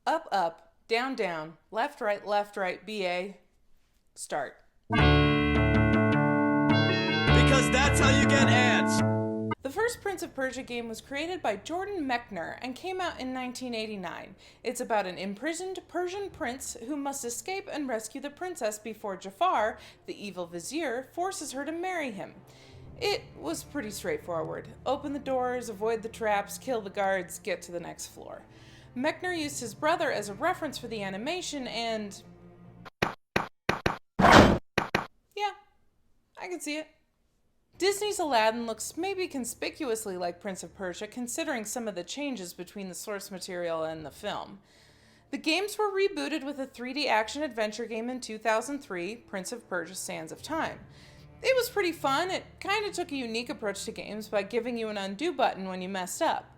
Up, up, down, down, left, right, BA, start. Because that's how you get ants. The first Prince of Persia game was created by Jordan Mechner and came out in 1989. It's about an imprisoned Persian prince who must escape and rescue the princess before Jafar, the evil vizier, forces her to marry him. It was pretty straightforward. Open the doors, avoid the traps, kill the guards, get to the next floor. Mechner used his brother as a reference for the animation and... yeah, I can see it. Disney's Aladdin looks maybe conspicuously like Prince of Persia, considering some of the changes between the source material and the film. The games were rebooted with a 3D action-adventure game in 2003, Prince of Persia: Sands of Time. It was pretty fun. It kind of took a unique approach to games by giving you an undo button when you messed up.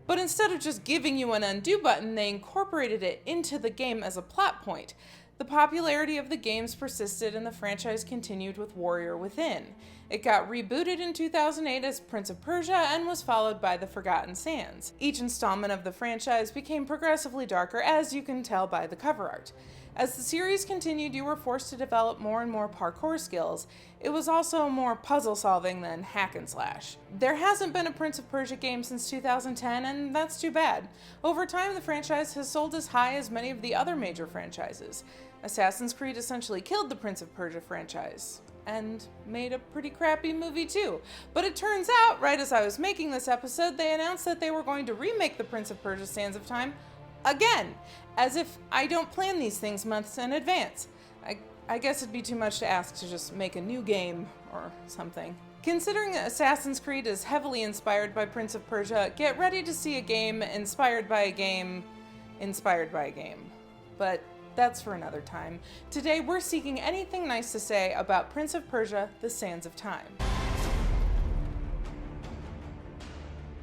But instead of just giving you an undo button, they incorporated it into the game as a plot point. The popularity of the games persisted and the franchise continued with Warrior Within. It got rebooted in 2008 as Prince of Persia and was followed by The Forgotten Sands. Each installment of the franchise became progressively darker, as you can tell by the cover art. As the series continued, you were forced to develop more and more parkour skills. It was also more puzzle solving than hack and slash. There hasn't been a Prince of Persia game since 2010, and that's too bad. Over time, the franchise has sold as high as many of the other major franchises. Assassin's Creed essentially killed the Prince of Persia franchise, and made a pretty crappy movie too. But it turns out, right as I was making this episode, they announced that they were going to remake the Prince of Persia: Sands of Time again, as if I don't plan these things months in advance. I guess it'd be too much to ask to just make a new game or something. Considering Assassin's Creed is heavily inspired by Prince of Persia, get ready to see a game inspired by a game inspired by a game. But that's for another time. Today we're seeking anything nice to say about Prince of Persia: The Sands of Time.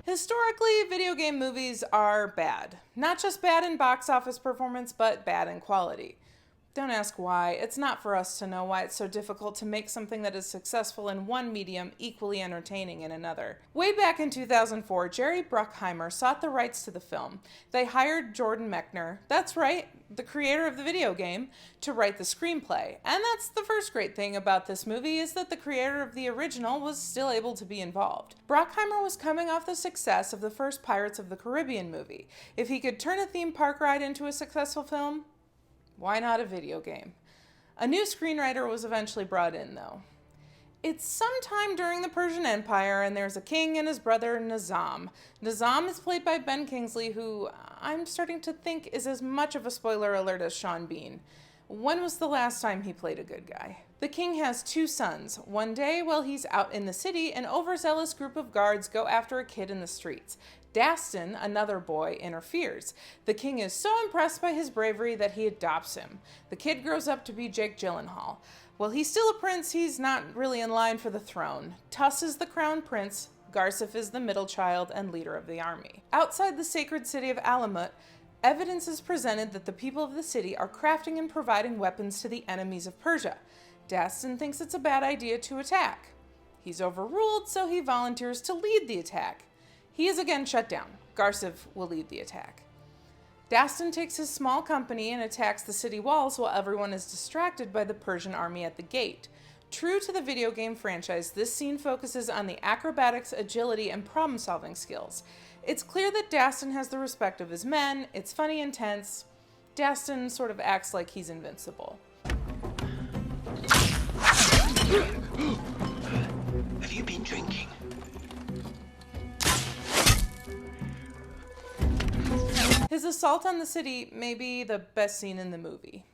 Historically, video game movies are bad. Not just bad in box office performance, but bad in quality. Don't ask why. It's not for us to know why it's so difficult to make something that is successful in one medium equally entertaining in another. Way back in 2004, Jerry Bruckheimer sought the rights to the film. They hired Jordan Mechner, that's right, the creator of the video game, to write the screenplay. And that's the first great thing about this movie, is that the creator of the original was still able to be involved. Bruckheimer was coming off the success of the first Pirates of the Caribbean movie. If he could turn a theme park ride into a successful film, why not a video game? A new screenwriter was eventually brought in, though. It's sometime during the Persian Empire, and there's a king and his brother Nizam. Nizam is played by Ben Kingsley, who I'm starting to think is as much of a spoiler alert as Sean Bean. When was the last time he played a good guy? The king has two sons. One day, while he's out in the city, an overzealous group of guards go after a kid in the streets. Dastan, another boy, interferes. The king is so impressed by his bravery that he adopts him. The kid grows up to be Jake Gyllenhaal. While he's still a prince, he's not really in line for the throne. Tuss is the crown prince, Garsif is the middle child and leader of the army. Outside the sacred city of Alamut, evidence is presented that the people of the city are crafting and providing weapons to the enemies of Persia. Dastan thinks it's a bad idea to attack. He's overruled, so he volunteers to lead the attack. He is again shut down. Garsif will lead the attack. Dastan takes his small company and attacks the city walls while everyone is distracted by the Persian army at the gate. True to the video game franchise, this scene focuses on the acrobatics, agility, and problem-solving skills. It's clear that Dastan has the respect of his men. It's funny and tense. Dastan sort of acts like he's invincible. Have you been drinking? His assault on the city may be the best scene in the movie.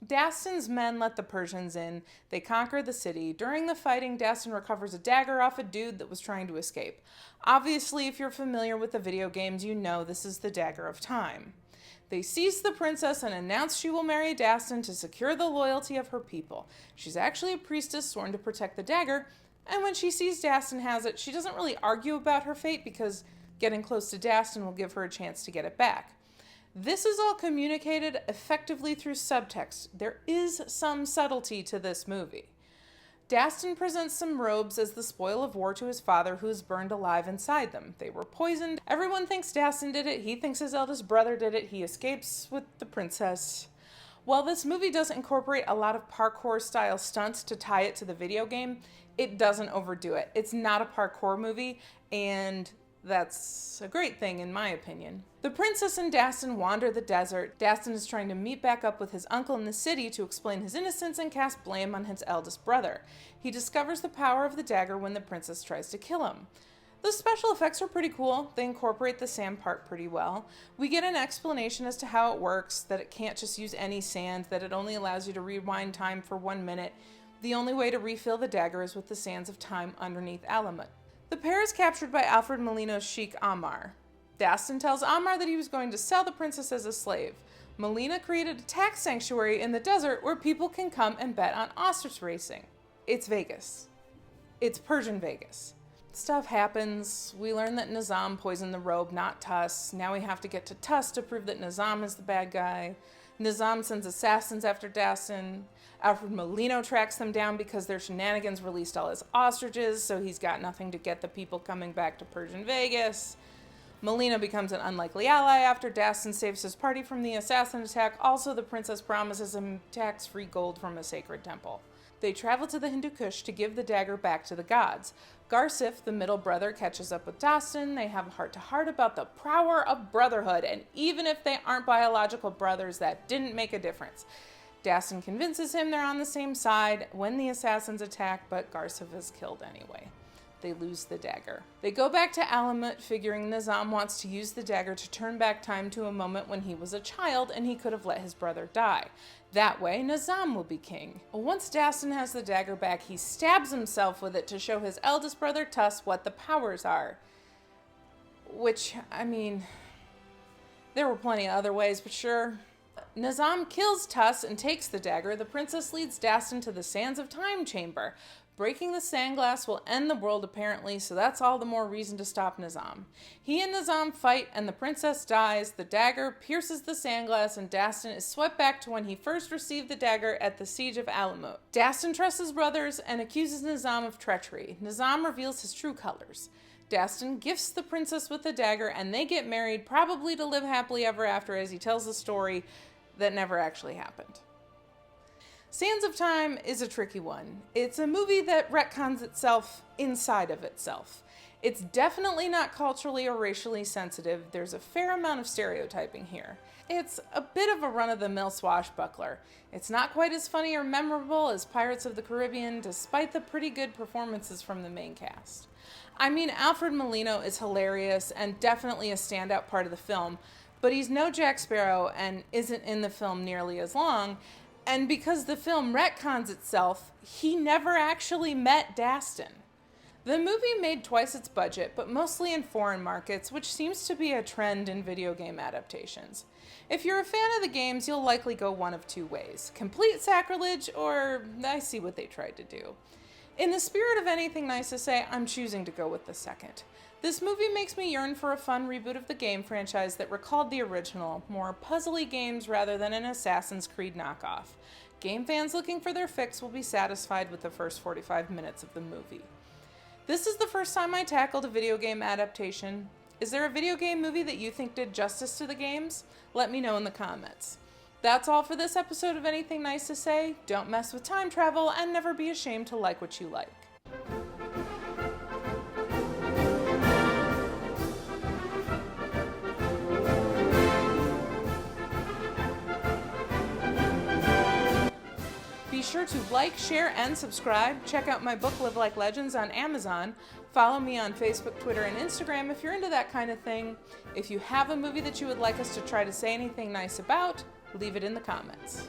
Dastan's men let the Persians in. They conquer the city. During the fighting, Dastan recovers a dagger off a dude that was trying to escape. Obviously, if you're familiar with the video games, you know this is the Dagger of Time. They seize the princess and announce she will marry Dastan to secure the loyalty of her people. She's actually a priestess sworn to protect the dagger, and when she sees Dastan has it, she doesn't really argue about her fate because getting close to Dastan will give her a chance to get it back. This is all communicated effectively through subtext. There is some subtlety to this movie. Dastan presents some robes as the spoil of war to his father, who is burned alive inside them. They were poisoned. Everyone thinks Dastan did it. He thinks his eldest brother did it. He escapes with the princess. While this movie does incorporate a lot of parkour-style stunts to tie it to the video game, it doesn't overdo it. It's not a parkour movie, and that's a great thing in my opinion. The princess and Dastan wander the desert. Dastan is trying to meet back up with his uncle in the city to explain his innocence and cast blame on his eldest brother. He discovers the power of the dagger when the princess tries to kill him. The special effects are pretty cool. They incorporate the sand part pretty well. We get an explanation as to how it works, that it can't just use any sand, that it only allows you to rewind time for 1 minute. The only way to refill the dagger is with the sands of time underneath Alamut. The pair is captured by Alfred Molina's Sheik Ammar. Dastan tells Ammar that he was going to sell the princess as a slave. Molina created a tax sanctuary in the desert where people can come and bet on ostrich racing. It's Vegas. It's Persian Vegas. Stuff happens. We learn that Nizam poisoned the robe, not Tuss. Now we have to get to Tuss to prove that Nizam is the bad guy. Nizam sends assassins after Dastan. Alfred Molina tracks them down because their shenanigans released all his ostriches, so he's got nothing to get the people coming back to Persian Vegas. Molina becomes an unlikely ally after Dastan saves his party from the assassin attack. Also, the princess promises him tax-free gold from a sacred temple. They travel to the Hindu Kush to give the dagger back to the gods. Garsif, the middle brother, catches up with Dastan. They have a heart-to-heart about the power of brotherhood, and even if they aren't biological brothers, that didn't make a difference. Dastan convinces him they're on the same side when the assassins attack, but Garsif is killed anyway. They lose the dagger. They go back to Alamut, figuring Nizam wants to use the dagger to turn back time to a moment when he was a child and he could have let his brother die. That way, Nizam will be king. Once Dastan has the dagger back, he stabs himself with it to show his eldest brother Tuss what the powers are. Which, I mean, there were plenty of other ways, but sure. Nizam kills Tuss and takes the dagger. The princess leads Dastan to the Sands of Time chamber. Breaking the sand glass will end the world apparently, so that's all the more reason to stop Nizam. He and Nizam fight and the princess dies. The dagger pierces the sand glass and Dastan is swept back to when he first received the dagger at the siege of Alamut. Dastan trusts his brothers and accuses Nizam of treachery. Nizam reveals his true colors. Dastan gifts the princess with the dagger and they get married, probably to live happily ever after, as he tells the story that never actually happened. Sands of Time is a tricky one. It's a movie that retcons itself inside of itself. It's definitely not culturally or racially sensitive. There's a fair amount of stereotyping here. It's a bit of a run-of-the-mill swashbuckler. It's not quite as funny or memorable as Pirates of the Caribbean, despite the pretty good performances from the main cast. I mean, Alfred Molina is hilarious and definitely a standout part of the film, but he's no Jack Sparrow and isn't in the film nearly as long, and because the film retcons itself, he never actually met Dastan. The movie made twice its budget, but mostly in foreign markets, which seems to be a trend in video game adaptations. If you're a fan of the games, you'll likely go one of two ways: complete sacrilege, or I see what they tried to do. In the spirit of anything nice to say, I'm choosing to go with the second. This movie makes me yearn for a fun reboot of the game franchise that recalled the original, more puzzly games rather than an Assassin's Creed knockoff. Game fans looking for their fix will be satisfied with the first 45 minutes of the movie. This is the first time I tackled a video game adaptation. Is there a video game movie that you think did justice to the games? Let me know in the comments. That's all for this episode of Anything Nice to Say. Don't mess with time travel and never be ashamed to like what you like. Be sure to like, share, and subscribe. Check out my book, Live Like Legends, on Amazon. Follow me on Facebook, Twitter, and Instagram if you're into that kind of thing. If you have a movie that you would like us to try to say anything nice about, leave it in the comments.